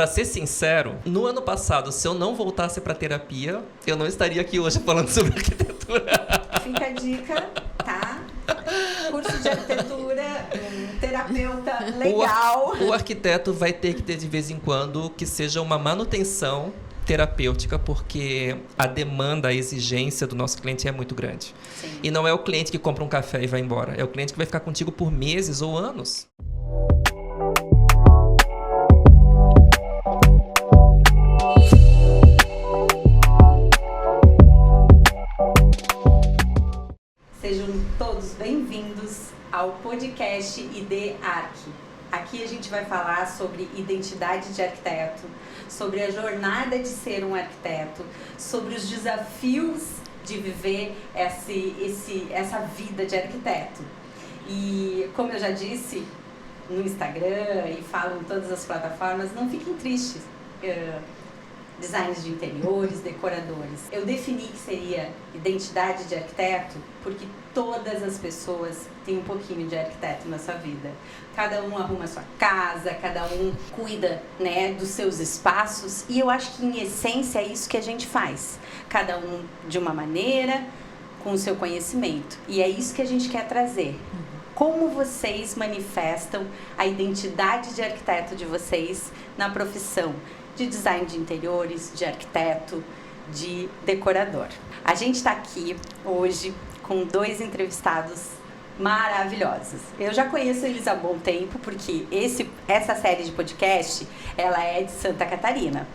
Pra ser sincero, no ano passado, se eu não voltasse pra terapia, eu não estaria aqui hoje falando sobre arquitetura. Fica a dica, tá? Curso de arquitetura, um terapeuta legal. O arquiteto vai ter que ter de vez em quando que seja uma manutenção terapêutica, porque a demanda, a exigência do nosso cliente é muito grande. Sim. E não é o cliente que compra um café e vai embora, é o cliente que vai ficar contigo por meses ou anos. Sejam todos bem-vindos ao podcast ID Arq. Aqui a gente vai falar sobre identidade de arquiteto, sobre a jornada de ser um arquiteto, sobre os desafios de viver essa vida de arquiteto. E como eu já disse no Instagram e falo em todas as plataformas, não fiquem tristes. Designers de interiores, decoradores. Eu defini que seria identidade de arquiteto porque todas as pessoas têm um pouquinho de arquiteto na sua vida. Cada um arruma a sua casa, cada um cuida, né, dos seus espaços, e eu acho que em essência é isso que a gente faz. Cada um de uma maneira, com o seu conhecimento. E é isso que a gente quer trazer. Como vocês manifestam a identidade de arquiteto de vocês na profissão de design de interiores, de arquiteto, de decorador. A gente está aqui hoje com 2 entrevistados maravilhosos. Eu já conheço eles há bom tempo, porque essa série de podcast, ela é de Santa Catarina.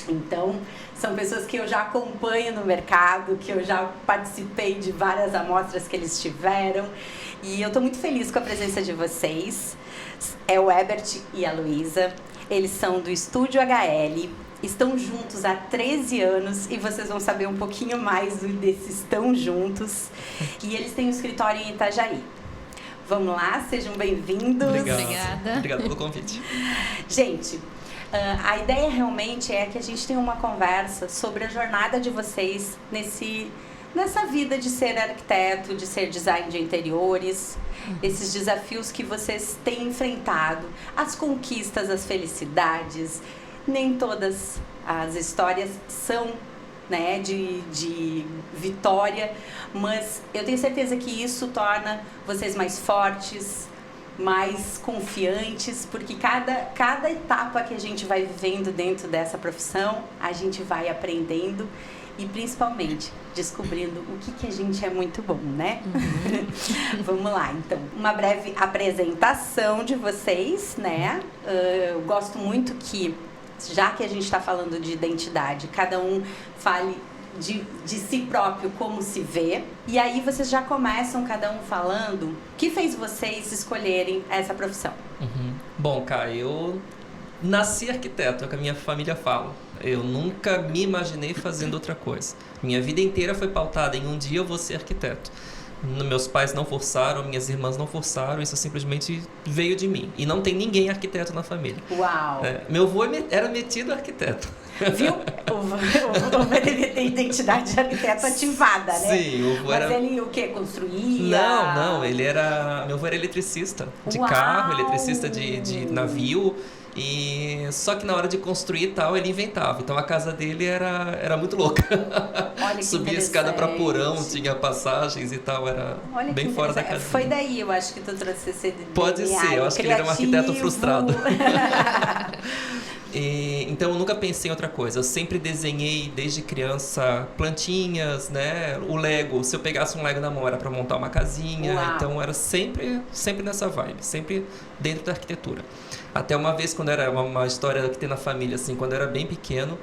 Então, são pessoas que eu já acompanho no mercado, que eu já participei de várias amostras que eles tiveram. E eu estou muito feliz com a presença de vocês. É o Herbert e a Luísa. Eles são do Estúdio HL, estão juntos há 13 anos e vocês vão saber um pouquinho mais desses estão juntos. E eles têm um escritório em Itajaí. Vamos lá, sejam bem-vindos. Obrigada. Obrigado pelo convite. Gente, a ideia realmente é que a gente tenha uma conversa sobre a jornada de vocês nessa vida de ser arquiteto, de ser design de interiores, esses desafios que vocês têm enfrentado, as conquistas, as felicidades. Nem todas as histórias são, né, de vitória, mas eu tenho certeza que isso torna vocês mais fortes, mais confiantes, porque cada etapa que a gente vai vivendo dentro dessa profissão, a gente vai aprendendo e principalmente descobrindo o que a gente é muito bom, né? Vamos lá, então. Uma breve apresentação de vocês, né? Eu gosto muito que, já que a gente está falando de identidade, cada um fale de si próprio, como se vê. E aí vocês já começam cada um falando o que fez vocês escolherem essa profissão. Bom, Kai, eu nasci arquiteto, é o que a minha família fala. Eu nunca me imaginei fazendo outra coisa. Minha vida inteira foi pautada em um dia eu vou ser arquiteto. Meus pais não forçaram, minhas irmãs não forçaram, isso simplesmente veio de mim. E não tem ninguém arquiteto na família. Uau! Meu avô era metido arquiteto. Viu? O avô dele tem identidade de arquiteto ativada, né? Sim, o avô era... Mas ele o quê? Construía? Não, ele era... Meu avô era eletricista de carro, eletricista de navio. E só que na hora de construir e tal, ele inventava. Então a casa dele era muito louca. Subia a escada para porão, tinha passagens e tal, era bem fora da casa. Foi daí, eu acho que tu trouxe esse DNA. Pode ser, eu acho que ele era um arquiteto frustrado. Então eu nunca pensei em outra coisa. Eu sempre desenhei desde criança plantinhas, né? O Lego, se eu pegasse um Lego na mão era para montar uma casinha. Uau. Então era sempre nessa vibe, sempre dentro da arquitetura. Até uma vez, quando era uma história que tem na família, assim, quando eu era bem pequeno,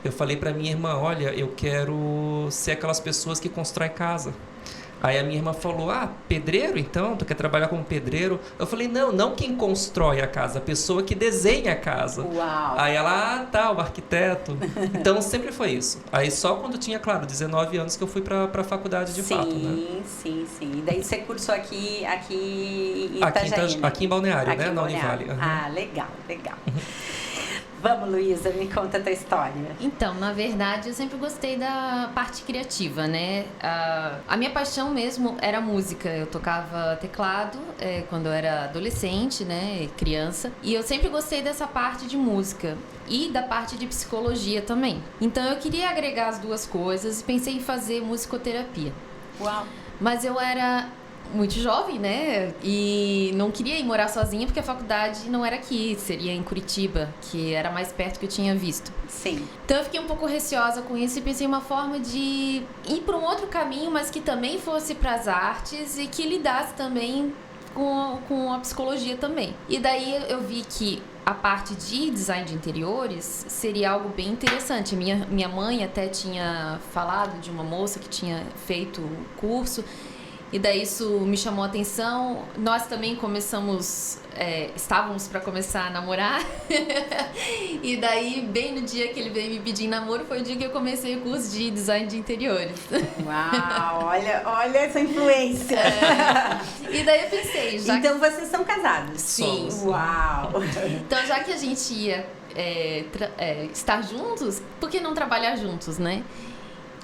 eu falei pra minha irmã, olha, eu quero ser aquelas pessoas que constroem casa. Aí a minha irmã falou, pedreiro então? Tu quer trabalhar como pedreiro? Eu falei, não quem constrói a casa, a pessoa que desenha a casa. Uau. Aí ela, o arquiteto. Então sempre foi isso. Aí só quando tinha, claro, 19 anos que eu fui pra faculdade de fato, né? Sim. E daí você cursou aqui em Itajaí, aqui em Balneário, aqui né? Em na Balneário. Univale. Legal. Vamos, Luísa, me conta a tua história. Então, na verdade, eu sempre gostei da parte criativa, né? A minha paixão mesmo era música. Eu tocava teclado quando eu era adolescente, né? Criança. E eu sempre gostei dessa parte de música e da parte de psicologia também. Então, eu queria agregar as duas coisas e pensei em fazer musicoterapia. Uau! Mas eu era muito jovem, né? E não queria ir morar sozinha porque a faculdade não era aqui, seria em Curitiba, que era mais perto que eu tinha visto. Sim. Então eu fiquei um pouco receosa com isso e pensei em uma forma de ir para um outro caminho, mas que também fosse para as artes e que lidasse também com a psicologia também. E daí eu vi que a parte de design de interiores seria algo bem interessante. Minha mãe até tinha falado de uma moça que tinha feito o curso. E daí isso me chamou a atenção. Nós também estávamos para começar a namorar. E daí, bem no dia que ele veio me pedir em namoro, foi o dia que eu comecei o curso de design de interiores. Uau, olha essa influência. E daí eu pensei... Então vocês são casados? Sim. Uau! Então já que a gente ia estar juntos, por que não trabalhar juntos, né?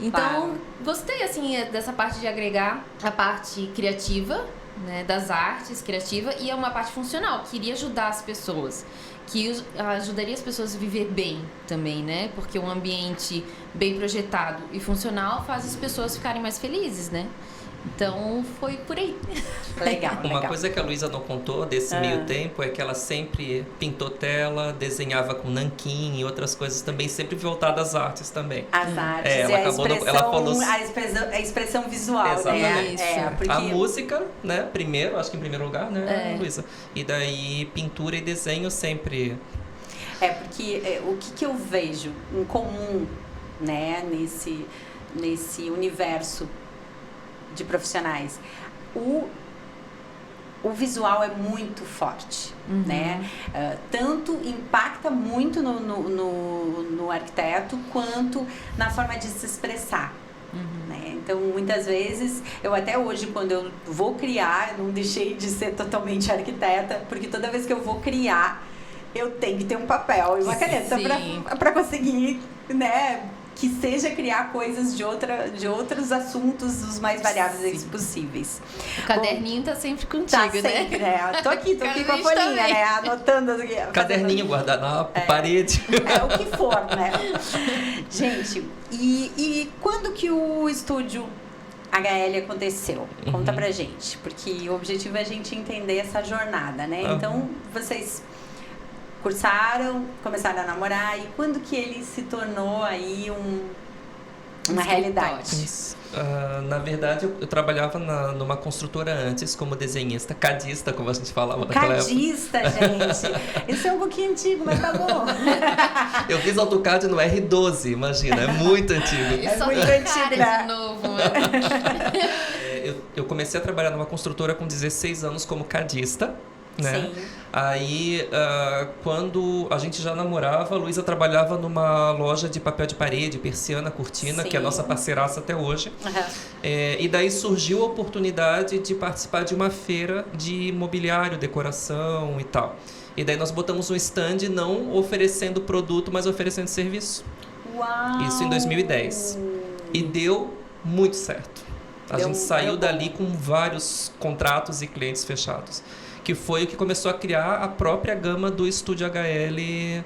Então, gostei, assim, dessa parte de agregar a parte criativa, né, das artes criativa e uma parte funcional, que iria ajudar as pessoas, que ajudaria as pessoas a viver bem também, né? Porque um ambiente bem projetado e funcional faz as pessoas ficarem mais felizes, né? Então, foi por aí. Legal. Uma coisa que a Luísa não contou desse meio tempo é que ela sempre pintou tela, desenhava com nanquim e outras coisas também, sempre voltadas às artes também. As artes, a expressão visual, exatamente. né? Porque... A música, né? Primeiro, acho que em primeiro lugar, né, Luísa? E daí, pintura e desenho sempre... Porque o que eu vejo em comum, né, nesse universo de profissionais, o visual é muito forte, né? Tanto impacta muito no arquiteto quanto na forma de se expressar. Né? Então, muitas vezes, eu até hoje, quando eu vou criar, eu não deixei de ser totalmente arquiteta, porque toda vez que eu vou criar, eu tenho que ter um papel e uma caneta para conseguir, né? Que seja criar coisas de outros assuntos os mais variáveis possíveis. O caderninho tá sempre contigo, tá sempre, né? Tô aqui com a folhinha, também. Né? Anotando. Caderninho guardado na parede. O que for, né? Gente, e quando que o estúdio HL aconteceu? Conta pra gente, porque o objetivo é a gente entender essa jornada, né? Então, vocês cursaram, começaram a namorar, e quando que ele se tornou aí uma realidade? Na verdade, eu trabalhava numa construtora antes como desenhista, cadista, como a gente falava naquela época. Cadista, gente! Isso é um pouquinho antigo, mas tá bom. Eu fiz AutoCAD no R12, imagina, é muito antigo. É muito antigo, né? De novo, eu comecei a trabalhar numa construtora com 16 anos como cadista. Né? Sim. Aí, quando a gente já namorava, a Luísa trabalhava numa loja de papel de parede, persiana, cortina, que é a nossa parceiraça até hoje. E daí surgiu a oportunidade de participar de uma feira de mobiliário, decoração e tal. E daí nós botamos um stand não oferecendo produto, mas oferecendo serviço. Uau! Isso em 2010. E deu muito certo. A gente saiu dali com vários contratos e clientes fechados. Que foi o que começou a criar a própria gama do Estúdio HL,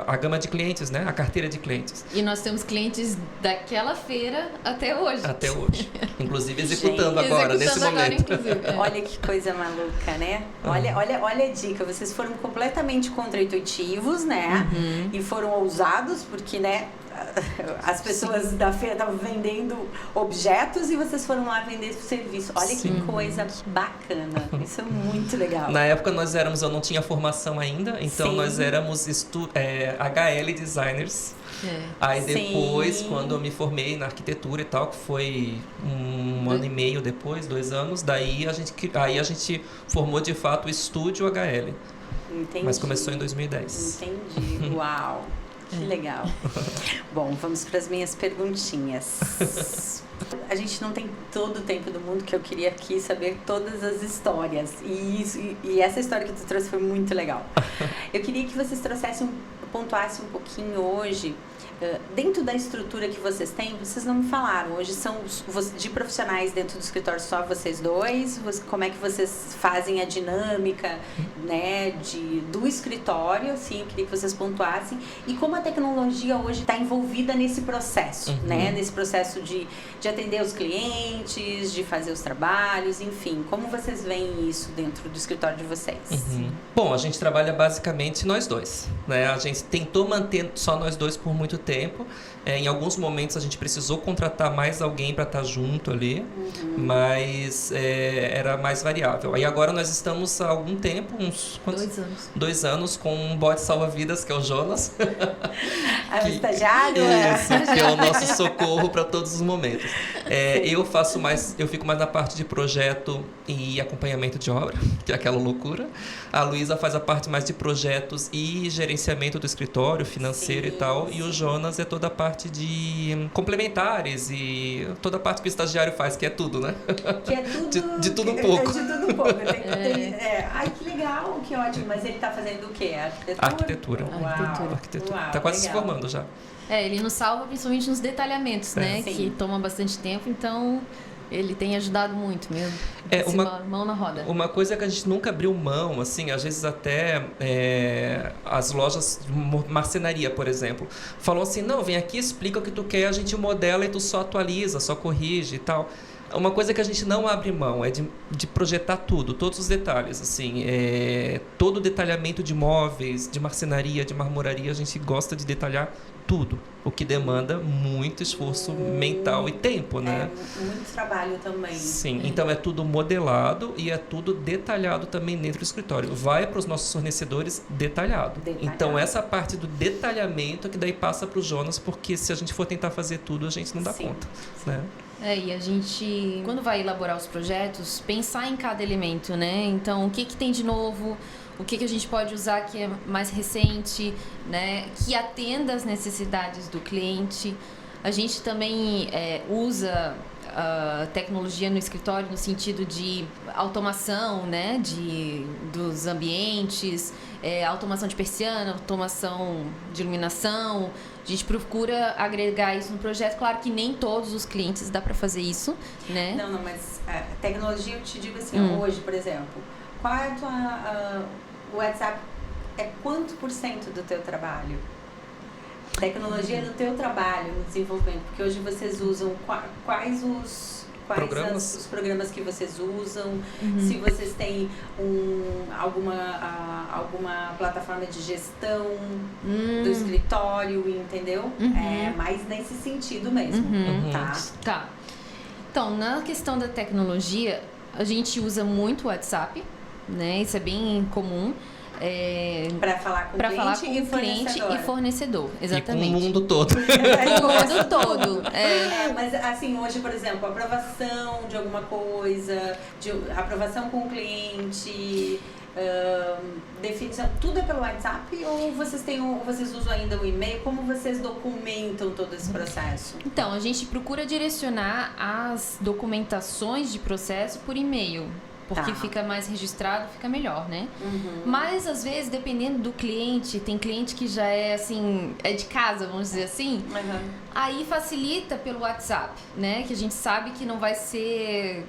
a gama de clientes, né? A carteira de clientes. E nós temos clientes daquela feira até hoje. Até hoje. Inclusive executando agora, nesse momento. Olha que coisa maluca, né? Olha a dica. Vocês foram completamente contra-intuitivos, né? E foram ousados, porque, né? As pessoas da feira estavam vendendo objetos e vocês foram lá vender serviço. Olha que coisa bacana. Isso é muito legal. Na época eu não tinha formação ainda, então nós éramos HL designers. Aí depois, quando eu me formei na arquitetura e tal, que foi um ano e meio depois, 2 anos, daí a gente formou de fato o Estúdio HL. Entendi. Mas começou em 2010. Entendi. Uau. Que legal. Bom, vamos para as minhas perguntinhas. A gente não tem todo o tempo do mundo, que eu queria aqui saber todas as histórias. E essa história que tu trouxe foi muito legal. Eu queria que vocês pontuassem um pouquinho hoje, dentro da estrutura que vocês têm. Vocês não me falaram, hoje são de profissionais dentro do escritório só vocês dois, como é que vocês fazem a dinâmica, né, do escritório, assim, eu queria que vocês pontuassem, e como a tecnologia hoje está envolvida nesse processo, né, nesse processo de atender os clientes, de fazer os trabalhos, enfim, como vocês veem isso dentro do escritório de vocês? Bom, a gente trabalha basicamente nós dois, né, a gente tentou manter só nós dois por muito tempo. Em alguns momentos a gente precisou contratar mais alguém para estar junto ali, mas era mais variável. Aí agora nós estamos há algum tempo, uns 2 anos, com um bote salva-vidas, que é o Jonas. O estagiário? Isso, que é o nosso socorro para todos os momentos. Eu fico mais na parte de projeto e acompanhamento de obra, que é aquela loucura. A Luísa faz a parte mais de projetos e gerenciamento do escritório, financeiro e tal, e o Jonas é toda a parte de complementares e toda a parte que o estagiário faz, que é tudo, né? Que é tudo... de tudo um pouco. De tudo um pouco. Ai, que legal, que ótimo. Mas ele tá fazendo o quê? Arquitetura. Arquitetura. Uau, tá quase se formando já. Ele nos salva principalmente nos detalhamentos, né? Sim. Que toma bastante tempo, então... Ele tem ajudado muito mesmo. Mão na roda. Uma coisa que a gente nunca abriu mão, assim, às vezes até as lojas de marcenaria, por exemplo, falou assim, não, vem aqui, explica o que tu quer, a gente modela e tu só atualiza, só corrige e tal. Uma coisa que a gente não abre mão é de projetar tudo, todos os detalhes, assim, todo o detalhamento de móveis, de marcenaria, de marmoraria, a gente gosta de detalhar tudo, o que demanda muito esforço mental e tempo, né? Muito trabalho também. Sim, então é tudo modelado e é tudo detalhado também dentro do escritório. Vai para os nossos fornecedores detalhado. Então essa parte do detalhamento que daí passa para o Jonas, porque se a gente for tentar fazer tudo, a gente não dá conta, né? E a gente, quando vai elaborar os projetos, pensar em cada elemento, né? Então, o que tem de novo, o que a gente pode usar que é mais recente, né? Que atenda às necessidades do cliente. A gente também usa a tecnologia no escritório no sentido de automação, né? Dos ambientes, automação de persiana, automação de iluminação. A gente procura agregar isso no projeto. Claro que nem todos os clientes dá para fazer isso, né? Não, mas a tecnologia, eu te digo assim, hoje, por exemplo, qual é o WhatsApp é quanto por cento do teu trabalho? Tecnologia do teu trabalho no desenvolvimento, porque hoje vocês usam quais os programas que vocês usam, se vocês têm alguma plataforma de gestão do escritório, entendeu? É mais nesse sentido mesmo, Tá. Então, na questão da tecnologia, a gente usa muito o WhatsApp, né? Isso é bem comum. Para falar com o cliente e fornecedor, exatamente. E com o mundo todo. Com o mundo todo. Mas assim, hoje, por exemplo, aprovação de alguma coisa, aprovação com o cliente, definição, tudo é pelo WhatsApp ou vocês usam ainda o e-mail? Como vocês documentam todo esse processo? Então, a gente procura direcionar as documentações de processo por e-mail. Porque fica mais registrado, fica melhor, né? Mas, às vezes, dependendo do cliente, tem cliente que já é, assim, de casa, vamos dizer assim. Aí facilita pelo WhatsApp, né? Que a gente sabe que não vai ser...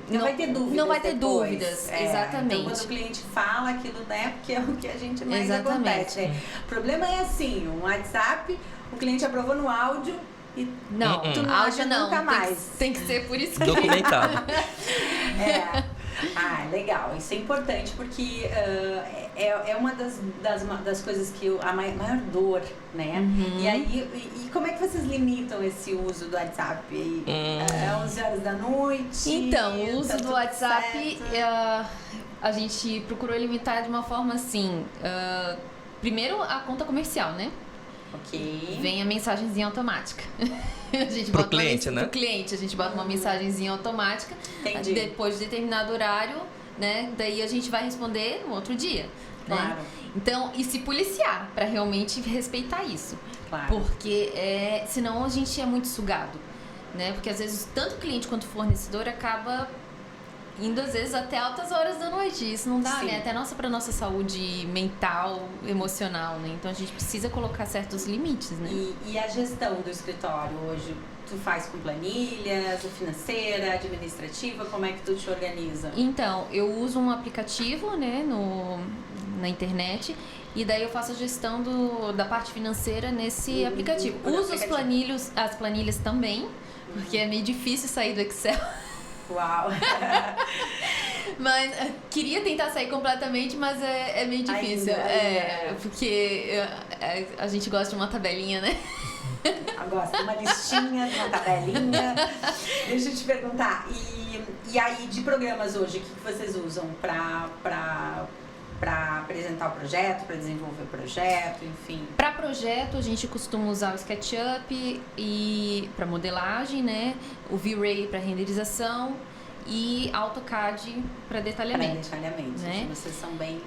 Não vai ter dúvidas. Não vai ter dúvidas, exatamente. Então, quando o cliente fala aquilo, né? Porque é o que a gente mais acontece. O problema é assim, um WhatsApp, o cliente aprovou no áudio... Não, tu não áudio não, nunca mais. Tem que ser por escrito. Documentado. Legal. Isso é importante porque é uma das coisas que a maior dor, né? E aí, como é que vocês limitam esse uso do WhatsApp? É 11 horas da noite? Então, o uso do WhatsApp, a gente procurou limitar de uma forma assim, primeiro a conta comercial, né? Vem a mensagenzinha automática. Pro cliente, né? Pro cliente, a gente bota uma mensagenzinha automática. Entendi. Depois de determinado horário, né? Daí a gente vai responder no outro dia. Claro. Né? Então, e se policiar para realmente respeitar isso. Claro. Porque senão a gente é muito sugado, né? Porque às vezes tanto cliente quanto fornecedor acaba indo às vezes até altas horas da noite. Isso não dá, Sim. né? Até para nossa saúde mental, emocional, né? Então a gente precisa colocar certos limites, né? E a gestão do escritório hoje? Tu faz com planilhas, financeira, administrativa? Como é que tu te organiza? Então, eu uso um aplicativo, né, na internet, e daí eu faço a gestão da parte financeira nesse aplicativo. Uso as planilhas também, porque é meio difícil sair do Excel. Uau! Mas queria tentar sair completamente, mas é meio difícil. Porque a gente gosta de uma tabelinha, né? Eu gosto de uma listinha, de uma tabelinha. Deixa eu te perguntar, e aí de programas hoje, o que vocês usam para apresentar o projeto, para desenvolver o projeto, enfim? Para projeto, a gente costuma usar o SketchUp e para modelagem, né? O V-Ray para renderização e AutoCAD para detalhamento. Para detalhamento, né? Vocês são bem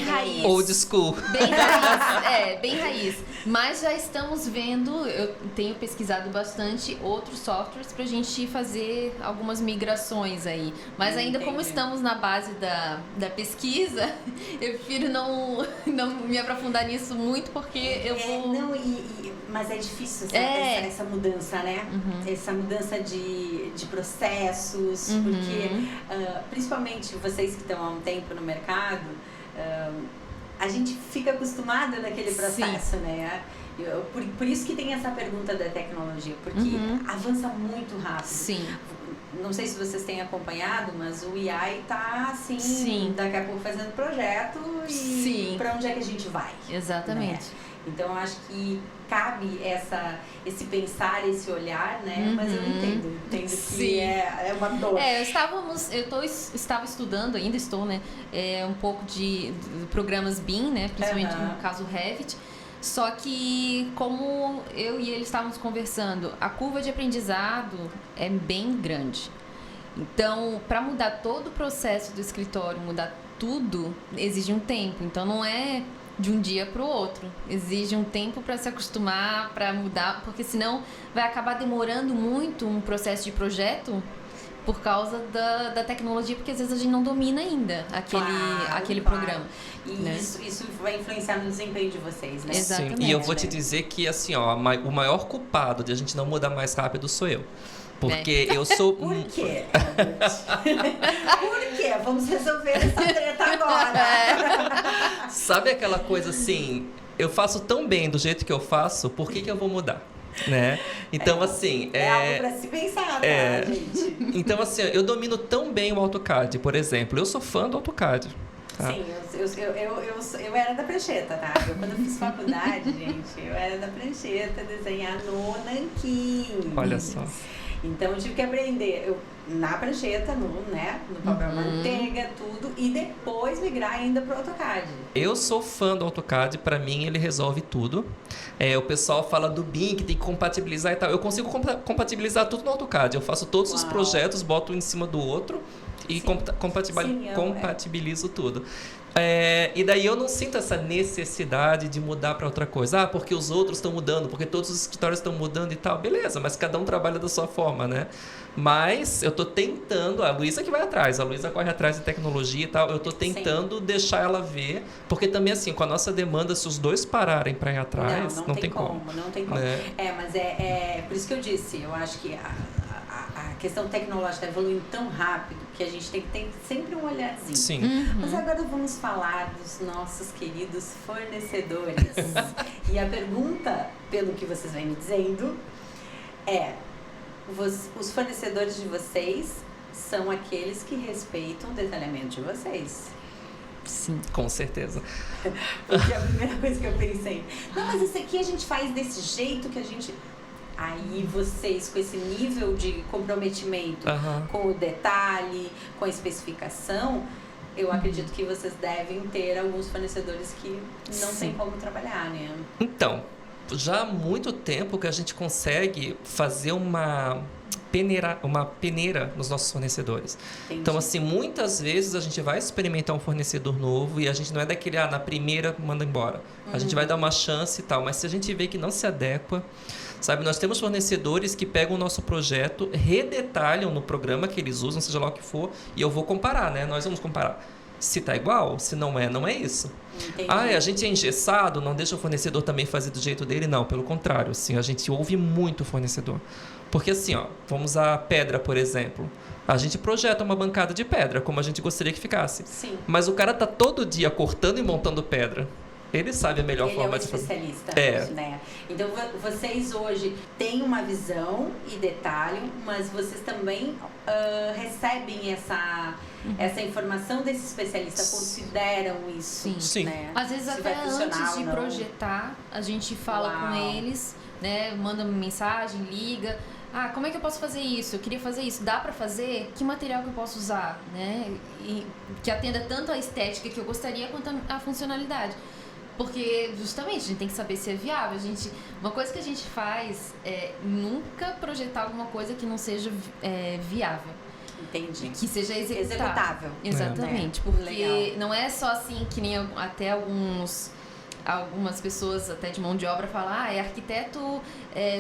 raiz. Old school. Bem raiz, bem raiz. Mas já estamos vendo, eu tenho pesquisado bastante outros softwares pra gente fazer algumas migrações aí. Mas ainda como estamos na base da pesquisa, eu prefiro não me aprofundar nisso muito, porque eu vou... Mas é difícil essa mudança, né? Uhum. Essa mudança de processos, porque principalmente vocês que estão há um tempo no mercado, a gente fica acostumado naquele processo, né? Por isso que tem essa pergunta da tecnologia, porque avança muito rápido. Sim. Não sei se vocês têm acompanhado, mas o AI tá assim, Sim. daqui a pouco fazendo projeto e para onde é que a gente vai? Exatamente. Né? Então eu acho que cabe esse pensar, esse olhar, né? Mas eu entendo que é uma dor. Eu estava estudando, ainda estou, né? Um pouco de programas BIM, né? Principalmente no caso Revit. Só que, como eu e ele estávamos conversando, a curva de aprendizado é bem grande. Então, para mudar todo o processo do escritório, mudar tudo, exige um tempo. Então, não é de um dia para o outro. Exige um tempo para se acostumar, para mudar, porque senão vai acabar demorando muito um processo de projeto por causa da tecnologia, porque às vezes a gente não domina ainda aquele programa. E né? isso vai influenciar no desempenho de vocês, né? Exatamente. Sim. E eu vou te dizer que, assim, ó, o maior culpado de a gente não mudar mais rápido sou eu. Porque eu sou... Por quê? Por quê? Vamos resolver essa treta agora. Sabe aquela coisa assim, eu faço tão bem do jeito que eu faço, por que eu vou mudar? Né? Então, assim... É algo pra se pensar, tá, gente? Então, assim, eu domino tão bem o AutoCAD, por exemplo. Eu sou fã do AutoCAD. Tá? Sim, eu era da prancheta, tá? Quando eu fiz faculdade, gente, eu era da prancheta, desenhar no nanquim. Olha só. Então eu tive que aprender na prancheta, no papel manteiga, tudo, e depois migrar ainda pro AutoCAD. Eu sou fã do AutoCAD, pra mim ele resolve tudo. O pessoal fala do BIM, que tem que compatibilizar e tal. Eu consigo compatibilizar tudo no AutoCAD. Eu faço todos os projetos, boto um em cima do outro e compatibilizo tudo. E daí eu não sinto essa necessidade de mudar para outra coisa. Porque os outros estão mudando, porque todos os escritórios estão mudando e tal. Beleza, mas cada um trabalha da sua forma, né? Mas eu tô tentando, a Luísa que vai atrás, a Luísa corre atrás de tecnologia e tal, eu tô tentando deixar ela ver, porque também assim, com a nossa demanda, se os dois pararem para ir atrás, não tem como. Não tem como. Né? Mas por isso que eu disse, eu acho que a questão tecnológica evolui tão rápido que a gente tem que ter sempre um olharzinho. Sim. Mas agora vamos falar dos nossos queridos fornecedores. E a pergunta, pelo que vocês vêm me dizendo, os fornecedores de vocês são aqueles que respeitam o detalhamento de vocês. Sim. Com certeza. Porque a primeira coisa que eu pensei, não, mas isso aqui a gente faz desse jeito que a gente... Aí vocês, com esse nível de comprometimento com o detalhe, com a especificação, eu acredito que vocês devem ter alguns fornecedores que não tem como trabalhar, né? Então, já há muito tempo que a gente consegue fazer uma peneira nos nossos fornecedores. Entendi. Então, assim, muitas vezes a gente vai experimentar um fornecedor novo e a gente não é daquele, na primeira manda embora. A gente vai dar uma chance e tal, mas se a gente vê que não se adequa, sabe? Nós temos fornecedores que pegam o nosso projeto, redetalham no programa que eles usam, seja lá o que for, e eu vou comparar, né? Nós vamos comparar. Se tá igual, se não é isso. Entendi. A gente é engessado, não deixa o fornecedor também fazer do jeito dele? Não, pelo contrário, assim, a gente ouve muito o fornecedor. Porque assim, vamos à pedra, por exemplo. A gente projeta uma bancada de pedra, como a gente gostaria que ficasse. Sim. Mas o cara tá todo dia cortando e montando pedra. Ele sabe a melhor forma de fazer. Ele é um especialista, né? Então, vocês hoje têm uma visão e detalham, mas vocês também recebem essa informação desse especialista, consideram isso, Sim. né? Às vezes Se até antes de não. projetar, a gente fala com eles, né? Manda uma mensagem, liga. Como é que eu posso fazer isso? Eu queria fazer isso. Dá pra fazer? Que material que eu posso usar, né? E que atenda tanto a estética que eu gostaria quanto a funcionalidade. Porque, justamente, a gente tem que saber se é viável. Uma coisa que a gente faz é nunca projetar alguma coisa que não seja viável. Entendi. Que seja executável. Exatamente. Porque legal. não é só assim que nem até algumas pessoas até de mão de obra falam, arquiteto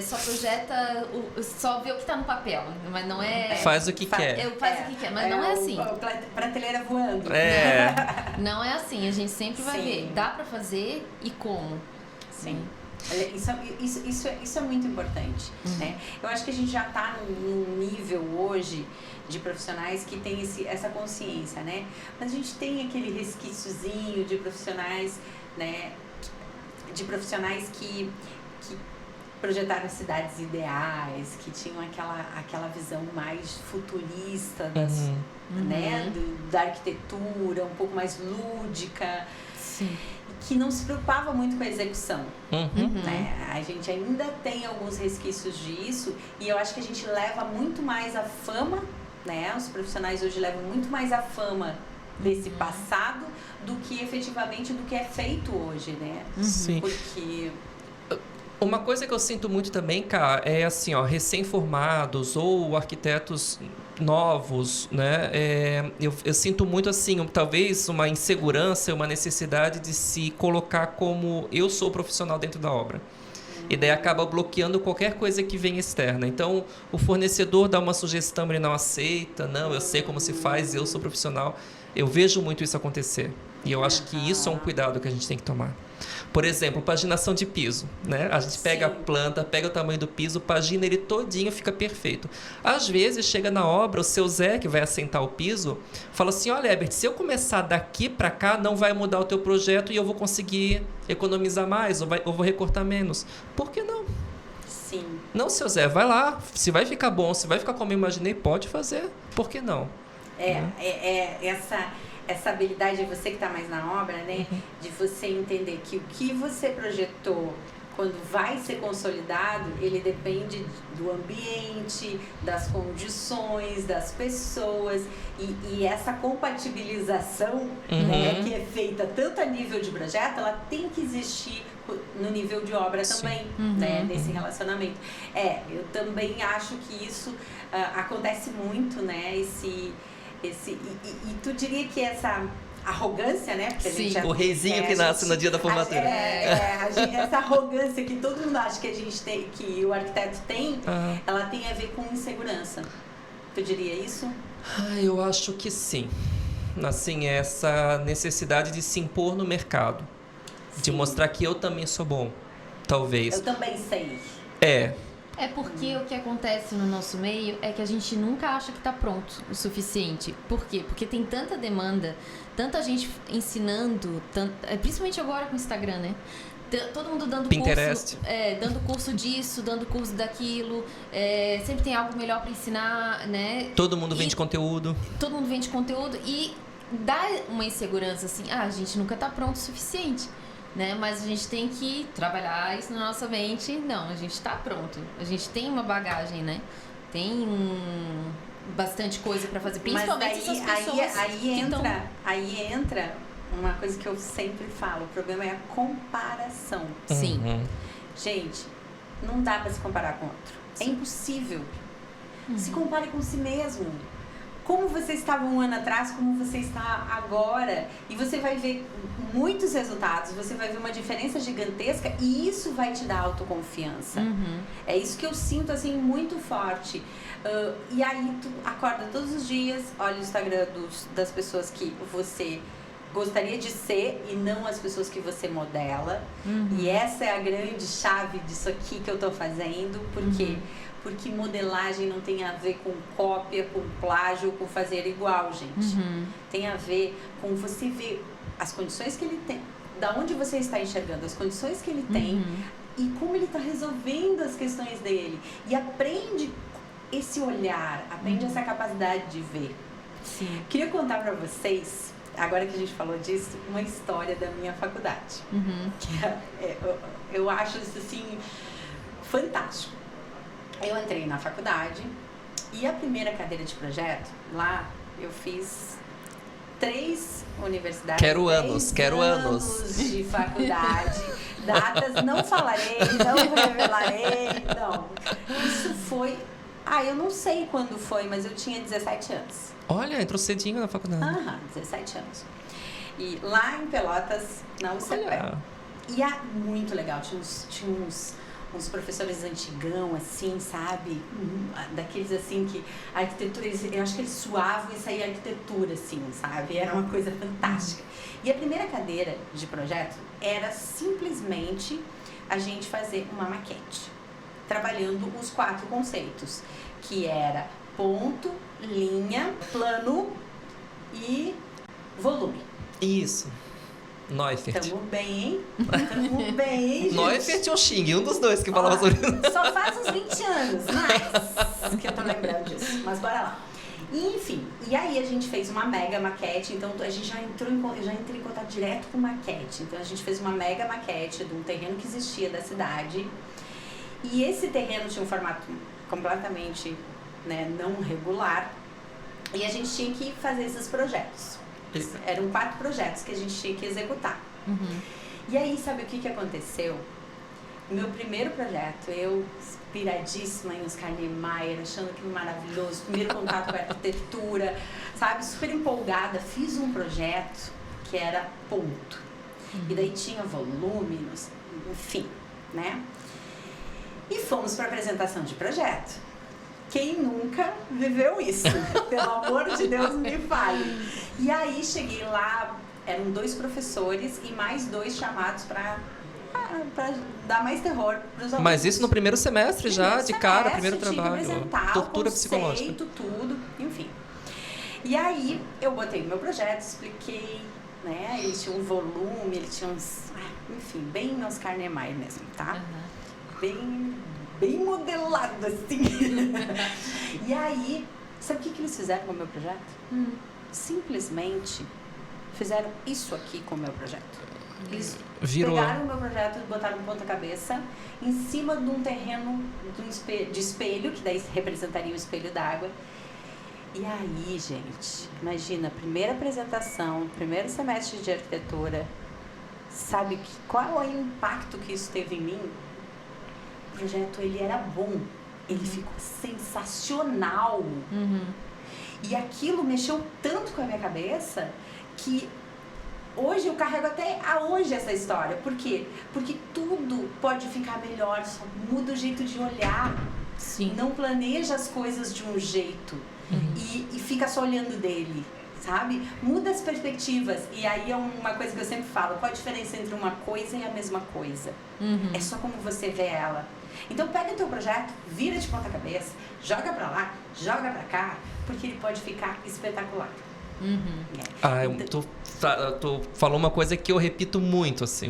só projeta, só vê o que está no papel, mas não é... Faz o que quer. Faz o que quer, mas não é assim. Prateleira voando. Não é assim, a gente sempre vai ver, dá para fazer e como. Sim. Isso é muito importante, né? Eu acho que a gente já está num nível hoje de profissionais que tem essa consciência, né? Mas a gente tem aquele resquíciozinho de profissionais, né? De profissionais que projetaram cidades ideais, que tinham aquela visão mais futurista né? Da arquitetura, um pouco mais lúdica. Sim. Que não se preocupava muito com a execução. Né? A gente ainda tem alguns resquícios disso e eu acho que a gente leva muito mais a fama, né? Os profissionais hoje levam muito mais a fama desse passado do que efetivamente do que é feito hoje, né? Sim. Porque... Uma coisa que eu sinto muito também, cara, é assim, recém-formados ou arquitetos novos, né? Eu sinto muito assim, talvez uma insegurança, uma necessidade de se colocar como eu sou profissional dentro da obra. E daí acaba bloqueando qualquer coisa que vem externa. Então, o fornecedor dá uma sugestão, ele não aceita, não, eu sei como se faz, eu sou profissional. Eu vejo muito isso acontecer. E eu acho que isso é um cuidado que a gente tem que tomar. Por exemplo, paginação de piso, né? A gente pega a planta, pega o tamanho do piso, pagina ele todinho, fica perfeito. Às vezes, chega na obra, o seu Zé, que vai assentar o piso, fala assim, olha, Herbert, se eu começar daqui para cá, não vai mudar o teu projeto e eu vou conseguir economizar mais, ou vou recortar menos. Por que não? Sim. Não, seu Zé, vai lá. Se vai ficar bom, se vai ficar como eu imaginei, pode fazer. Por que não? Essa habilidade de você que está mais na obra, né? De você entender que o que você projetou, quando vai ser consolidado, ele depende do ambiente, das condições, das pessoas. E essa compatibilização, né, que é feita tanto a nível de projeto, ela tem que existir no nível de obra também, né? Nesse relacionamento. Eu também acho que isso acontece muito, né? E tu diria que essa arrogância, né? Porque Sim. O reizinho que nasce no dia da formatura. Essa arrogância que todo mundo acha que a gente tem, que o arquiteto tem, ela tem a ver com insegurança. Tu diria isso? Eu acho que sim. Assim, essa necessidade de se impor no mercado. Sim. De mostrar que eu também sou bom. Talvez. Eu também sei. É porque o que acontece no nosso meio é que a gente nunca acha que está pronto o suficiente. Por quê? Porque tem tanta demanda, tanta gente ensinando, principalmente agora com o Instagram, né? Todo mundo dando Pinterest. curso, dando curso disso, dando curso daquilo, sempre tem algo melhor para ensinar, né? Todo mundo vende conteúdo. Todo mundo vende conteúdo e dá uma insegurança assim, a gente nunca está pronto o suficiente. Né? Mas a gente tem que trabalhar isso na nossa mente. Não, a gente está pronto. A gente tem uma bagagem, né? Tem bastante coisa para fazer. Principalmente essas pessoas aí entra uma coisa que eu sempre falo. O problema é a comparação. Sim. Gente, não dá para se comparar com outro. É impossível. Se compare com si mesmo. Como você estava um ano atrás, como você está agora. E você vai ver muitos resultados, você vai ver uma diferença gigantesca e isso vai te dar autoconfiança. É isso que eu sinto, assim, muito forte. E aí, tu acorda todos os dias, olha o Instagram das pessoas que você gostaria de ser e não as pessoas que você modela. E essa é a grande chave disso aqui que eu tô fazendo. Por quê? Porque modelagem não tem a ver com cópia, com plágio, com fazer igual, gente. Tem a ver com você ver as condições que ele tem, da onde você está enxergando as condições que ele tem e como ele está resolvendo as questões dele. E aprende esse olhar, aprende essa capacidade de ver. Sim. Queria contar para vocês, agora que a gente falou disso, uma história da minha faculdade. Que eu acho isso, assim, fantástico. Eu entrei na faculdade e a primeira cadeira de projeto, lá eu fiz 3 universidades. Quero anos de faculdade. Datas, não falarei, não revelarei, não. Isso foi... eu não sei quando foi, mas eu tinha 17 anos. Olha, entrou cedinho na faculdade. 17 anos. E lá em Pelotas, na UCP. E muito legal, tinha uns professores antigão, assim, sabe? Daqueles, assim, que a arquitetura, eu acho que eles suavam e saía arquitetura, assim, sabe? Era uma coisa fantástica. E a primeira cadeira de projeto era simplesmente a gente fazer uma maquete, trabalhando os 4 conceitos, que era ponto, linha, plano e volume. Isso. Neufert. Tamo bem, hein? Tamo bem, gente. Neufert ou Xing, um dos dois que falava sobre isso. Só faz uns 20 anos, mas que eu tô lembrando disso. Mas bora lá. Enfim, e aí a gente fez uma mega maquete, então a gente já entrei em contato direto com maquete. Então a gente fez uma mega maquete de um terreno que existia da cidade. E esse terreno tinha um formato completamente, né, não regular. E a gente tinha que fazer esses projetos. Eram 4 projetos que a gente tinha que executar. E aí, sabe o que aconteceu? Meu primeiro projeto, eu inspiradíssima em Oscar Niemeyer, achando aquilo maravilhoso, primeiro contato com a arquitetura, sabe, super empolgada, fiz um projeto que era ponto. E daí tinha volume, enfim, né? E fomos para a apresentação de projeto. Quem nunca viveu isso? Pelo amor de Deus, me fale. E aí cheguei lá, eram 2 professores e mais 2 chamados para dar mais terror para os alunos. Mas isso no primeiro semestre já, de cara, primeiro trabalho. Tortura psicológica. Tudo, enfim. E aí eu botei o meu projeto, expliquei, né? Ele tinha um volume, ele tinha uns... enfim, bem Oscar Niemeyer mesmo, tá? Bem modelado, assim. E aí, sabe o que eles fizeram com o meu projeto? Simplesmente fizeram isso aqui com o meu projeto. Eles pegaram o meu projeto e botaram ponta cabeça em cima de um terreno de espelho, que daí representaria o espelho d'água. E aí, gente, imagina, primeira apresentação, primeiro semestre de arquitetura, sabe qual é o impacto que isso teve em mim? O projeto, ele era bom, ele ficou sensacional. E aquilo mexeu tanto com a minha cabeça que hoje eu carrego até hoje essa história. Por quê? Porque tudo pode ficar melhor, só muda o jeito de olhar. Sim. Não planeja as coisas de um jeito e fica só olhando dele, sabe? Muda as perspectivas. E aí é uma coisa que eu sempre falo, qual a diferença entre uma coisa e a mesma coisa? É só como você vê ela. Então pega o teu projeto, vira de ponta cabeça, joga pra lá, joga pra cá, porque ele pode ficar espetacular. Tu falou uma coisa que eu repito muito, assim,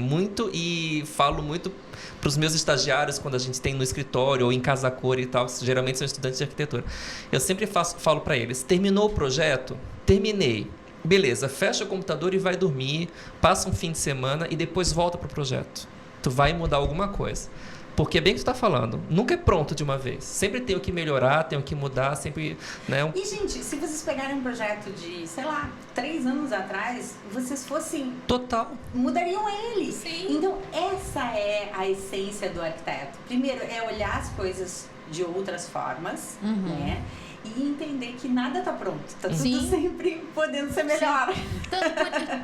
e falo muito pros meus estagiários quando a gente tem no escritório ou em casa cor e tal, geralmente são estudantes de arquitetura. Eu sempre falo pra eles, terminou o projeto? Terminei. Beleza, fecha o computador e vai dormir, passa um fim de semana e depois volta pro projeto. Tu vai mudar alguma coisa. Porque é bem o que tu tá falando. Nunca é pronto de uma vez. Sempre tem o que melhorar, tem o que mudar, sempre... né? E, gente, se vocês pegarem um projeto de, sei lá, 3 anos atrás, vocês fossem... Total. Mudariam ele. Sim. Então, essa é a essência do arquiteto? Primeiro, é olhar as coisas de outras formas, né? E entender que nada tá pronto, tá tudo sempre podendo ser melhor.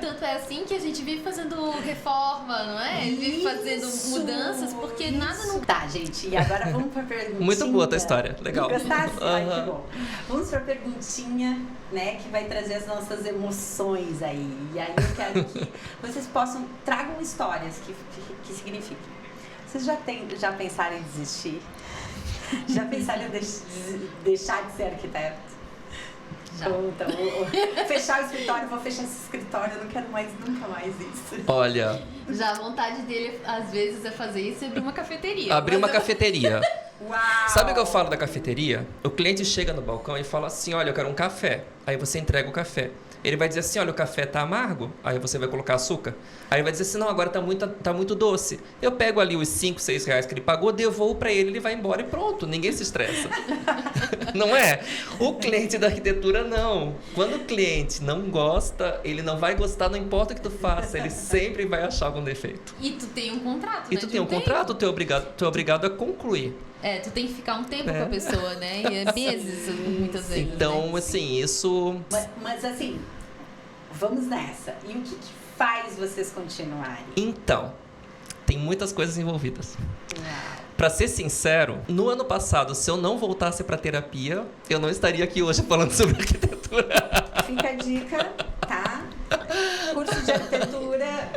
Tanto é assim que a gente vive fazendo reforma, não é? Vive fazendo mudanças, porque nada não... Tá, gente, e agora vamos pra perguntinha. Muito boa a tua história, legal. Gostasse? Ai, que bom. Vamos pra perguntinha, né, que vai trazer as nossas emoções aí. E aí eu quero que vocês tragam histórias que signifiquem. Vocês já pensaram em desistir? Já pensaram em deixar de ser arquiteto? Já. Então, fechar o escritório, vou fechar esse escritório, eu não quero nunca mais isso. Olha... Já a vontade dele, às vezes, é fazer isso e abrir uma cafeteria. Abrir uma cafeteria. Uau! Sabe o que eu falo da cafeteria? O cliente chega no balcão e fala assim, olha, eu quero um café. Aí você entrega o café. Ele vai dizer assim, olha, o café tá amargo. Aí você vai colocar açúcar. Aí ele vai dizer assim, não, agora tá muito doce. Eu pego ali os 5, 6 reais que ele pagou, devolvo pra ele vai embora e pronto. Ninguém se estressa. Não é? O cliente da arquitetura, não. Quando o cliente não gosta, ele não vai gostar, não importa o que tu faça. Ele sempre vai achar algum defeito. E tu tem um contrato, E tu tem um contrato, tu é obrigado a concluir. Tu tem que ficar um tempo com a pessoa, né? E é meses, muitas vezes. Então, né? assim, isso... Mas assim, vamos nessa. E o que faz vocês continuarem? Então, tem muitas coisas envolvidas. Uau. Pra ser sincero, no ano passado, se eu não voltasse pra terapia, eu não estaria aqui hoje falando sobre arquitetura. Fica a dica, tá? Curso de arquitetura,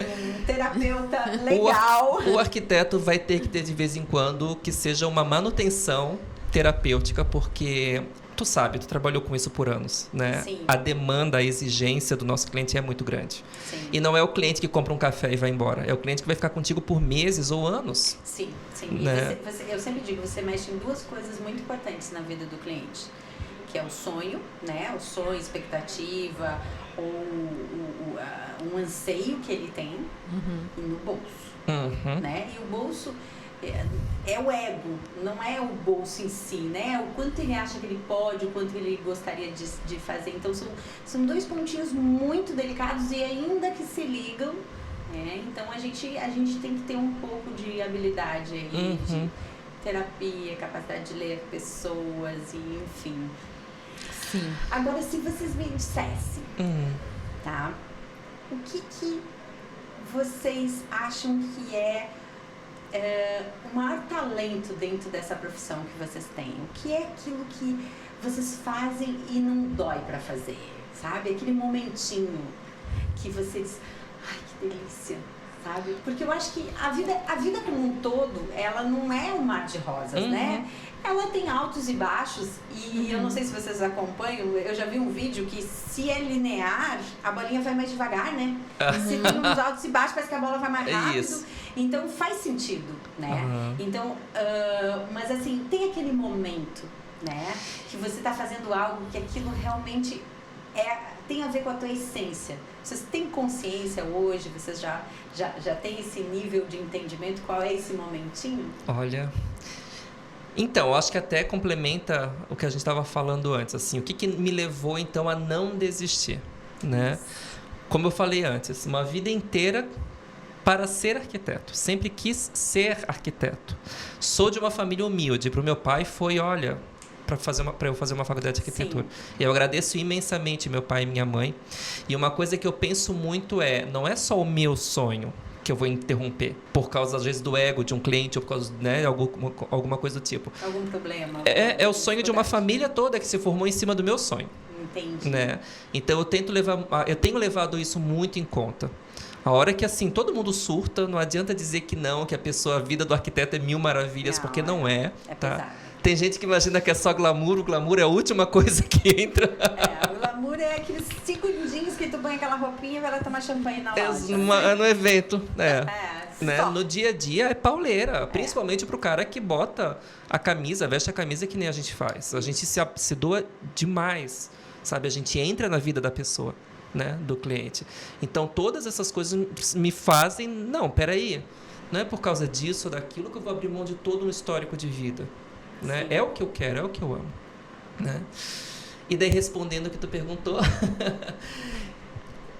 terapeuta legal. O arquiteto vai ter que ter de vez em quando que seja uma manutenção terapêutica, porque tu sabe, tu trabalhou com isso por anos, né? Sim. A demanda, a exigência do nosso cliente é muito grande. Sim. E não é o cliente que compra um café e vai embora, é o cliente que vai ficar contigo por meses ou anos. Sim, sim. Né? E eu sempre digo, você mexe em duas coisas muito importantes na vida do cliente, que é o sonho, né? O sonho, expectativa, ou um anseio que ele tem, e no bolso, né? E o bolso é o ego, não é o bolso em si, né? O quanto ele acha que ele pode, o quanto ele gostaria de fazer. Então, são dois pontinhos muito delicados e ainda que se ligam, né? Então, a gente tem que ter um pouco de habilidade aí, de terapia, capacidade de ler pessoas, e enfim. Sim. Agora, se vocês me dissessem, tá? O que vocês acham que é o maior talento dentro dessa profissão que vocês têm? O que é aquilo que vocês fazem e não dói pra fazer, sabe? Aquele momentinho que você diz, ai, que delícia, sabe? Porque eu acho que a vida como um todo, ela não é um mar de rosas, né? Ela tem altos e baixos, e eu não sei se vocês acompanham, eu já vi um vídeo que se é linear, a bolinha vai mais devagar, né? Se tem uns altos e baixos, parece que a bola vai mais rápido. Isso. Então faz sentido, né? Então, mas assim, tem aquele momento, né? Que você tá fazendo algo que aquilo realmente tem a ver com a tua essência. Vocês têm consciência hoje? Vocês já têm esse nível de entendimento? Qual é esse momentinho? Olha... Então, eu acho que até complementa o que a gente estava falando antes, assim, o que me levou, então, a não desistir, né? Como eu falei antes, uma vida inteira para ser arquiteto. Sempre quis ser arquiteto. Sou de uma família humilde. Para o meu pai foi, olha, para eu fazer uma faculdade de arquitetura. Sim. E eu agradeço imensamente meu pai e minha mãe. E uma coisa que eu penso muito não é só o meu sonho que eu vou interromper por causa, às vezes, do ego de um cliente ou por causa, né, alguma coisa do tipo. Algum problema. É o sonho de uma família toda que se formou em cima do meu sonho. Entendi. Né? Então, eu tenho levado isso muito em conta. A hora que, assim, todo mundo surta, não adianta dizer que não, que a vida do arquiteto é mil maravilhas, não, porque não é. Tá? Pesado. Tem gente que imagina que é só glamour, o glamour é a última coisa que entra. O glamour é aqueles segundinhos que tu põe aquela roupinha e vai lá tomar champanhe na loja. No evento, né? Só. No dia a dia é pauleira, principalmente pro cara que bota a camisa, veste a camisa que nem a gente faz. A gente se doa demais, sabe? A gente entra na vida da pessoa, né? Do cliente. Então, todas essas coisas me fazem... Não, peraí. Não é por causa disso ou daquilo que eu vou abrir mão de todo um histórico de vida. Né? É o que eu quero, é o que eu amo, né? E daí, respondendo o que tu perguntou,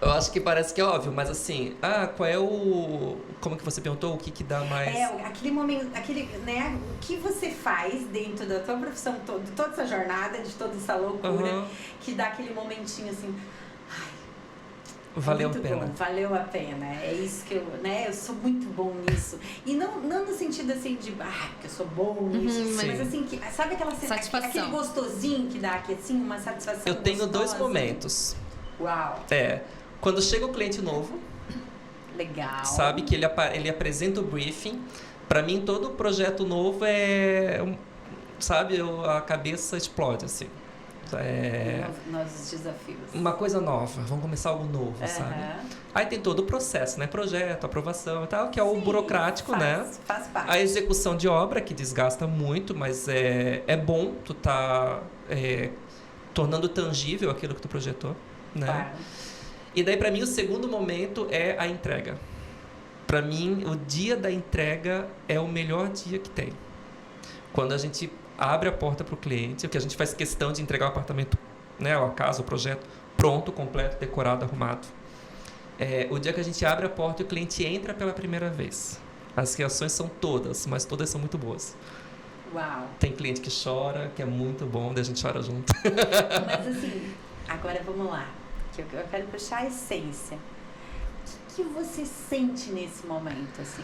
Eu acho que parece que é óbvio, mas assim, qual é o... Como que você perguntou? O que dá mais... Aquele momento, né? O que você faz dentro da tua profissão toda, de toda essa jornada, de toda essa loucura, que dá aquele momentinho assim... Valeu a pena. Bom, valeu a pena. É isso que eu sou muito bom nisso. E não no sentido assim de, porque eu sou bom nisso, mas assim, sabe aquela satisfação, aquele gostosinho que dá aqui, assim, uma satisfação Eu tenho gostosa. 2 momentos. Uau. Quando chega o cliente novo. Legal. Sabe que ele apresenta o briefing. Para mim, todo projeto novo sabe, a cabeça explode, assim. Novos desafios. Uma coisa nova, vamos começar algo novo, sabe? Aí tem todo o processo, né? Projeto, aprovação e tal, que é o burocrático, né? Faz parte. A execução de obra, que desgasta muito, mas é bom tu tá tornando tangível aquilo que tu projetou, né? Claro. E daí, para mim, o segundo momento é a entrega. Para mim, o dia da entrega é o melhor dia que tem. Quando a gente abre a porta para o cliente, o que a gente faz questão de entregar o apartamento, né, a casa, o projeto, pronto, completo, decorado, arrumado. O dia que a gente abre a porta e o cliente entra pela primeira vez. As reações são todas, mas todas são muito boas. Uau! Tem cliente que chora, que é muito bom, daí a gente chora junto. Mas assim, agora vamos lá, que eu quero puxar a essência. O que você sente nesse momento, assim?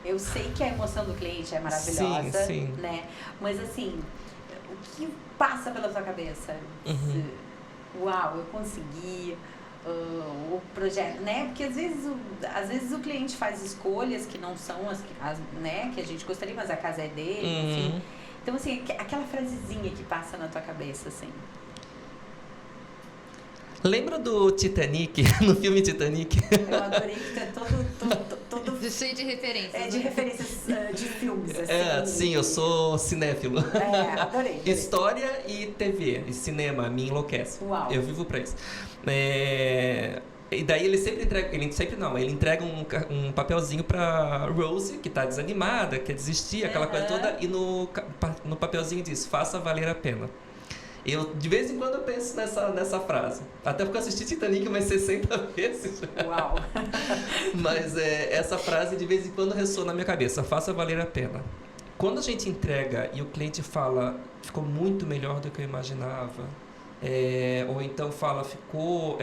Eu sei que a emoção do cliente é maravilhosa, sim. né? Mas assim, o que passa pela sua cabeça? Uau, eu consegui o projeto, né? Porque às vezes o cliente faz escolhas que não são as né, que a gente gostaria, mas a casa é dele, enfim. Então assim, aquela frasezinha que passa na tua cabeça, assim. Lembra do Titanic, no filme Titanic? Eu adorei que tá todo cheio de referências. De referências de filmes, assim. Sim, eu sou cinéfilo. Adorei. História e TV, e cinema, me enlouquece. Uau. Eu vivo pra isso. E daí ele entrega um papelzinho pra Rose, que tá desanimada, quer desistir, aquela coisa toda, e no papelzinho diz, faça valer a pena. Eu, de vez em quando, eu penso nessa frase. Até porque eu assisti Titanic umas 60 vezes. Uau! Mas essa frase, de vez em quando, ressoa na minha cabeça. Faça valer a pena. Quando a gente entrega e o cliente fala, ficou muito melhor do que eu imaginava. Ou então fala, ficou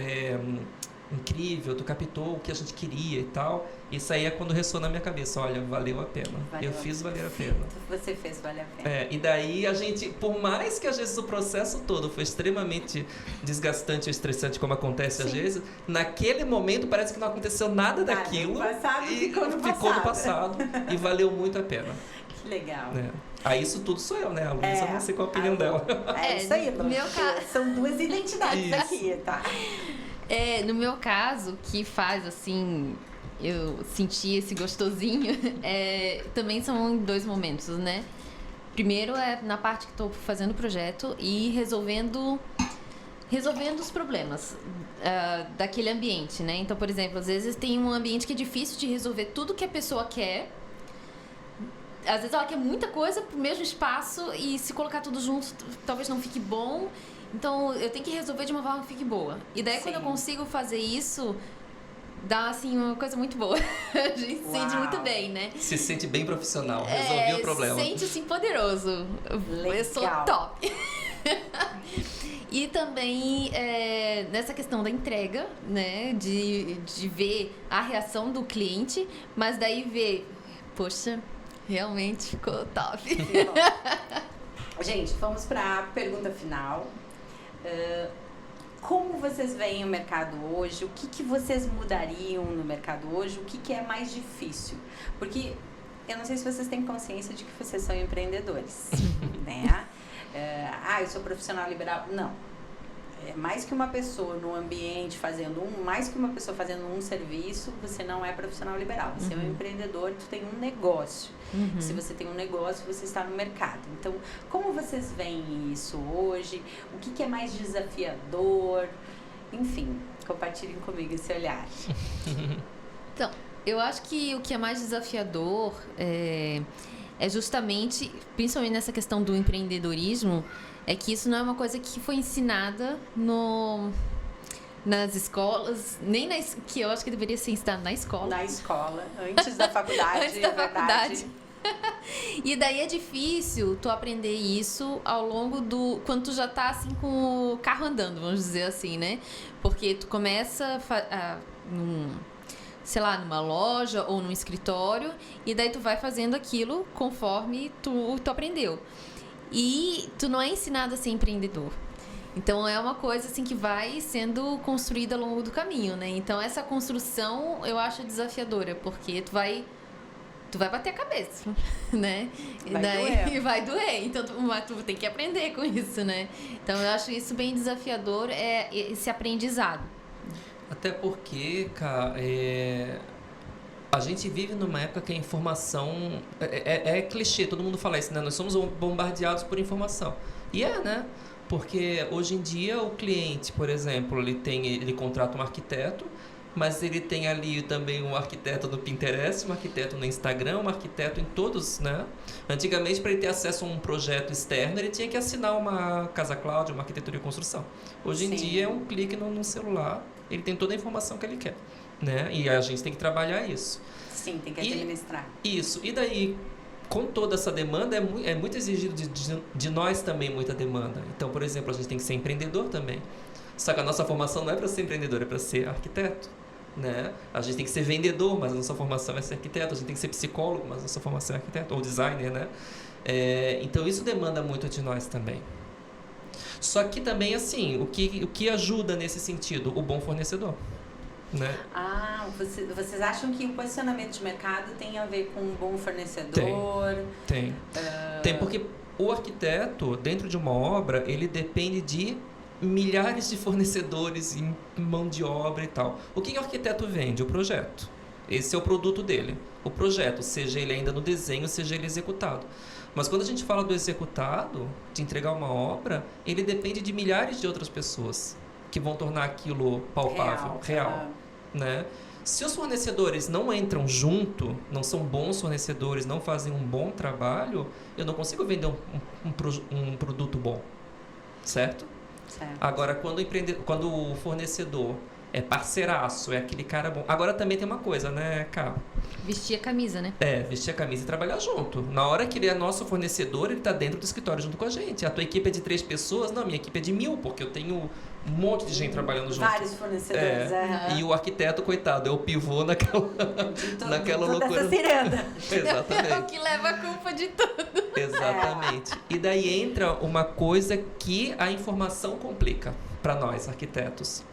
incrível, tu captou o que a gente queria e tal. Isso aí é quando ressoa na minha cabeça. Olha, valeu a pena. Eu fiz valer a pena. Você fez valer a pena. E daí a gente, por mais que às vezes o processo todo foi extremamente desgastante ou estressante, como acontece às vezes, naquele momento parece que não aconteceu nada daquilo. Ficou no passado e valeu muito a pena. Que legal. Isso tudo sou eu, né? A Luísa, não sei qual a opinião dela. Isso aí, são 2 identidades aqui, tá? No meu caso, que faz assim, eu senti esse gostosinho, também são 2 momentos, né? Primeiro é na parte que estou fazendo o projeto e resolvendo os problemas daquele ambiente, né? Então, por exemplo, às vezes tem um ambiente que é difícil de resolver tudo que a pessoa quer. Às vezes ela quer muita coisa pro mesmo espaço e se colocar tudo junto talvez não fique bom. Então, eu tenho que resolver de uma forma que fique boa. E daí, quando eu consigo fazer isso, dá, assim, uma coisa muito boa. A gente se sente muito bem, né? Se sente bem profissional, resolveu o problema. Se sente, assim, poderoso. Legal. Eu sou top. E também, nessa questão da entrega, né? De ver a reação do cliente, mas daí ver, poxa, realmente ficou top. Gente, vamos para a pergunta final. Como vocês veem o mercado hoje? O que vocês mudariam no mercado hoje? O que é mais difícil? Porque eu não sei se vocês têm consciência de que vocês são empreendedores, né? Eu sou profissional liberal. Não. É mais que uma pessoa no ambiente mais que uma pessoa fazendo um serviço, você não é profissional liberal. Você é um empreendedor, tu tem um negócio. Se você tem um negócio, você está no mercado. Então, como vocês veem isso hoje? O que é mais desafiador? Enfim, compartilhem comigo esse olhar. Então, eu acho que o que é mais desafiador é justamente, principalmente nessa questão do empreendedorismo, é que isso não é uma coisa que foi ensinada nas escolas, nem que eu acho que deveria ser ensinado na escola. Na escola, antes da faculdade. Antes da faculdade. E daí é difícil tu aprender isso ao longo quando tu já tá assim com o carro andando, vamos dizer assim, né? Porque tu começa sei lá, numa loja ou num escritório, e daí tu vai fazendo aquilo conforme tu aprendeu. E tu não é ensinado a ser empreendedor. Então é uma coisa assim que vai sendo construída ao longo do caminho, né? Então essa construção eu acho desafiadora, porque tu vai bater a cabeça, né? Doer. Vai doer. Então tu tem que aprender com isso, né? Então eu acho isso bem desafiador, esse aprendizado. Até porque, cara, a gente vive numa época que a informação... É clichê, todo mundo fala isso, né? Nós somos bombardeados por informação. E né? Porque hoje em dia o cliente, por exemplo, ele contrata um arquiteto, mas ele tem ali também um arquiteto no Pinterest, um arquiteto no Instagram, um arquiteto em todos, né? Antigamente, para ele ter acesso a um projeto externo, ele tinha que assinar uma Casa Cloud, uma arquitetura de construção. Hoje em dia é um clique no celular, ele tem toda a informação que ele quer, né? E a gente tem que trabalhar isso. Sim, tem que administrar. Isso. E daí, com toda essa demanda, é muito exigido de nós também muita demanda. Então, por exemplo, a gente tem que ser empreendedor também. Só que a nossa formação não é para ser empreendedor, é para ser arquiteto, né? A gente tem que ser vendedor, mas a nossa formação é ser arquiteto. A gente tem que ser psicólogo, mas a nossa formação é arquiteto. Ou designer, né? Então, isso demanda muito de nós também. Só que também, assim, o que ajuda nesse sentido? O bom fornecedor. Né? Vocês acham que o posicionamento de mercado tem a ver com um bom fornecedor? Tem. Tem, porque o arquiteto, dentro de uma obra, ele depende de milhares de fornecedores em mão de obra e tal. O que o arquiteto vende? O projeto. Esse é o produto dele. O projeto, seja ele ainda no desenho, seja ele executado. Mas quando a gente fala do executado, de entregar uma obra, ele depende de milhares de outras pessoas que vão tornar aquilo palpável, real, né? Se os fornecedores não entram junto, não são bons fornecedores, não fazem um bom trabalho, eu não consigo vender um produto bom, certo? Agora, quando o fornecedor é parceiraço, é aquele cara bom. Agora também tem uma coisa, né, Cá? Vestir a camisa, né? Vestir a camisa e trabalhar junto. Na hora que ele é nosso fornecedor, ele tá dentro do escritório junto com a gente. A tua equipe é de 3 pessoas? Não, minha equipe é de 1000, porque eu tenho um monte de gente trabalhando junto. Vários fornecedores, E o arquiteto, coitado, é o pivô naquela loucura. Dessa ciranda. Exatamente. É o que leva a culpa de tudo. Exatamente. E daí entra uma coisa que a informação complica para nós, arquitetos.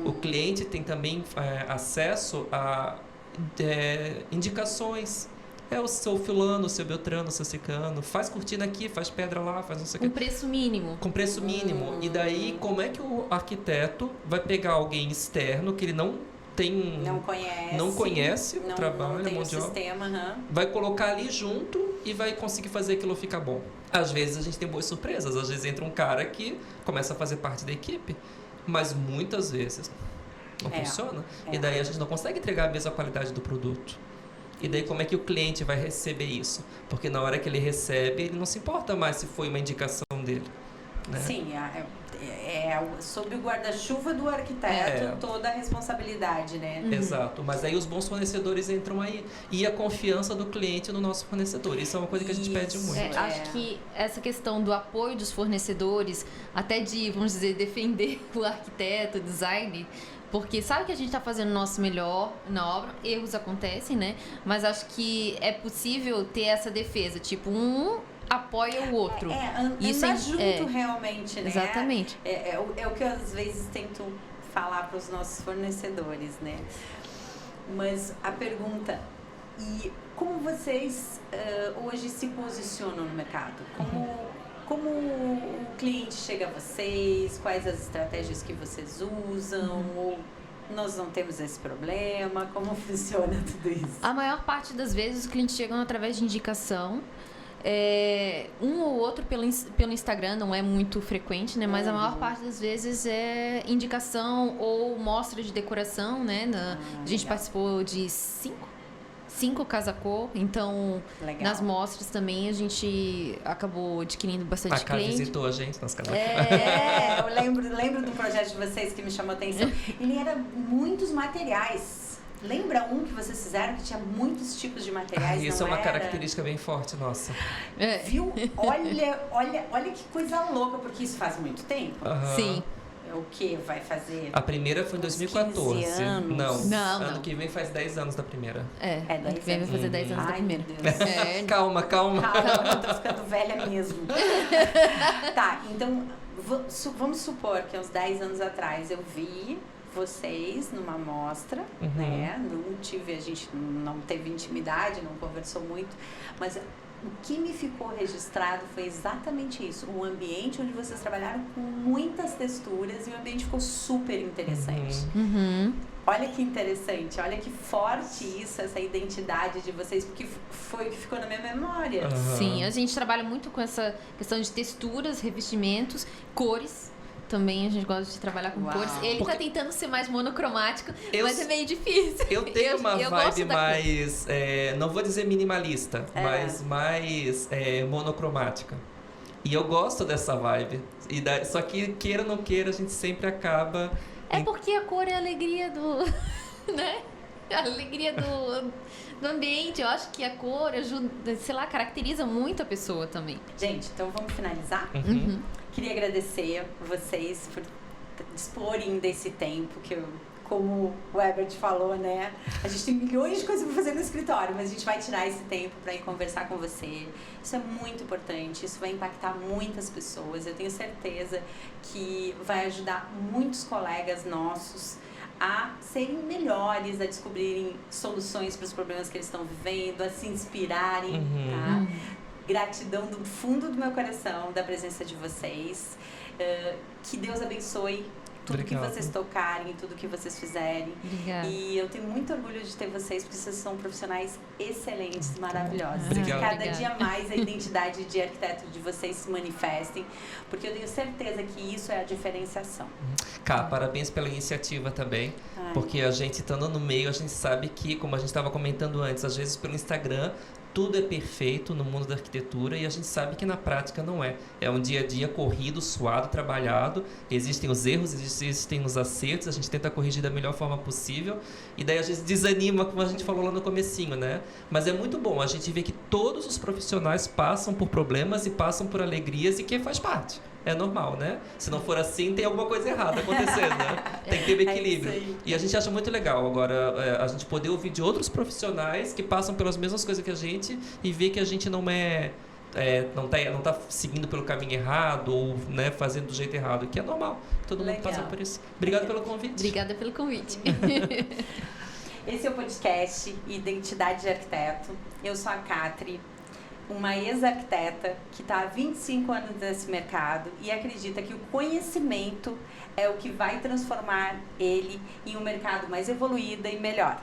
O cliente tem também acesso a indicações. O seu fulano, o seu beltrano, o seu ciclano. Faz cortina aqui, faz pedra lá, faz não sei o que. Com preço mínimo. Com preço mínimo. E daí, como é que o arquiteto vai pegar alguém externo que ele não conhece o trabalho, mão de obra, vai colocar ali junto e vai conseguir fazer aquilo ficar bom. Às vezes a gente tem boas surpresas. Às vezes entra um cara que começa a fazer parte da equipe, mas muitas vezes não funciona. E daí a gente não consegue entregar a mesma qualidade do produto. E daí como é que o cliente vai receber isso? Porque na hora que ele recebe, ele não se importa mais se foi uma indicação dele, né? Sim, sob o guarda-chuva do arquiteto toda a responsabilidade, né? Exato, mas aí os bons fornecedores entram aí. E a confiança do cliente no nosso fornecedor. Isso é uma coisa que a gente pede muito. Acho que essa questão do apoio dos fornecedores, até de, vamos dizer, defender o arquiteto, o designer, porque sabe que a gente está fazendo o nosso melhor na obra, erros acontecem, né? Mas acho que é possível ter essa defesa, tipo, apoia o outro. Andar junto realmente, né? Exatamente. É o que eu às vezes tento falar para os nossos fornecedores, né? Mas a pergunta, e como vocês hoje se posicionam no mercado? Como o cliente chega a vocês? Quais as estratégias que vocês usam? Ou nós não temos esse problema? Como funciona tudo isso? A maior parte das vezes os clientes chegam através de indicação. Um ou outro pelo Instagram, não é muito frequente, né? Mas a maior parte das vezes é indicação ou mostra de decoração, né? A gente participou de 5 5 casa-cor, então Legal. nas mostras também a gente acabou adquirindo bastante cliente. Visitou a gente nas casas. Eu lembro do projeto de vocês que me chamou a atenção. Ele era muitos materiais. Lembra um que vocês fizeram que tinha muitos tipos de materiais? Isso é uma característica bem forte, nossa. Viu? Olha que coisa louca, porque isso faz muito tempo. Sim. O que vai fazer? A primeira foi em 2014. 15 anos. Não. Ano que vem faz 10 anos da primeira. Ano que vem vai fazer 10 anos da primeira. Ai, meu Deus. Calma. Calma, eu tô ficando velha mesmo. Tá, então vamos supor que uns 10 anos atrás eu vi vocês numa mostra, né? A gente não teve intimidade, não conversou muito, mas o que me ficou registrado foi exatamente isso. Um ambiente onde vocês trabalharam com muitas texturas e o ambiente ficou super interessante. Olha que interessante, olha que forte isso, essa identidade de vocês, porque foi o que ficou na minha memória. Sim, a gente trabalha muito com essa questão de texturas, revestimentos, cores. Também a gente gosta de trabalhar com cores. Ele tá tentando ser mais monocromático, mas é meio difícil. Eu tenho uma vibe mais, não vou dizer minimalista, mas mais monocromática. E eu gosto dessa vibe. Só que, queira ou não queira, a gente sempre acaba... porque a cor é a alegria do... né? A alegria do ambiente. Eu acho que a cor ajuda, sei lá, caracteriza muito a pessoa também. Gente, então vamos finalizar? Queria agradecer vocês por disporem desse tempo que como o Herbert falou, né? A gente tem milhões de coisas para fazer no escritório, mas a gente vai tirar esse tempo para ir conversar com você. Isso é muito importante, isso vai impactar muitas pessoas. Eu tenho certeza que vai ajudar muitos colegas nossos a serem melhores, a descobrirem soluções para os problemas que eles estão vivendo, a se inspirarem, tá? Gratidão do fundo do meu coração da presença de vocês. Que Deus abençoe tudo que vocês tocarem, tudo que vocês fizerem. Obrigada. E eu tenho muito orgulho de ter vocês, porque vocês são profissionais excelentes, maravilhosos. Obrigado. Cada dia mais a identidade de arquiteto de vocês se manifestem, porque eu tenho certeza que isso é a diferenciação. Cá, parabéns pela iniciativa também, porque a gente estando no meio, a gente sabe que, como a gente estava comentando antes, às vezes pelo Instagram, tudo é perfeito no mundo da arquitetura e a gente sabe que na prática não é. É um dia a dia corrido, suado, trabalhado. Existem os erros, existem os acertos, a gente tenta corrigir da melhor forma possível. E daí a gente desanima, como a gente falou lá no comecinho, né? Mas é muito bom a gente ver que todos os profissionais passam por problemas e passam por alegrias e que faz parte. É normal, né? Se não for assim, tem alguma coisa errada acontecendo, né? Tem que ter um equilíbrio. E a gente acha muito legal agora a gente poder ouvir de outros profissionais que passam pelas mesmas coisas que a gente e ver que a gente não tá seguindo pelo caminho errado ou, né, fazendo do jeito errado, que é normal. Todo mundo passa por isso. Obrigado pelo convite. Obrigada pelo convite. Esse é o podcast Identidade de Arquiteto. Eu sou a Catri, uma ex-arquiteta que está há 25 anos nesse mercado e acredita que o conhecimento é o que vai transformar ele em um mercado mais evoluído e melhor.